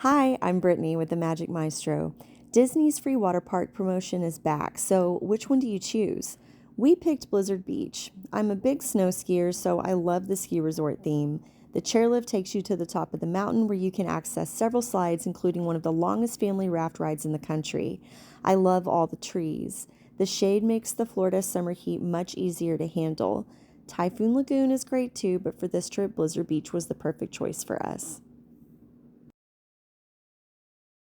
Hi, I'm Brittany with the Magic Maestro. Disney's free water park promotion is back, so which one do you choose? We picked Blizzard Beach. I'm a big snow skier, so I love the ski resort theme. The chairlift takes you to the top of the mountain where you can access several slides, including one of the longest family raft rides in the country. I love all the trees. The shade makes the Florida summer heat much easier to handle. Typhoon Lagoon is great too, but for this trip, Blizzard Beach was the perfect choice for us.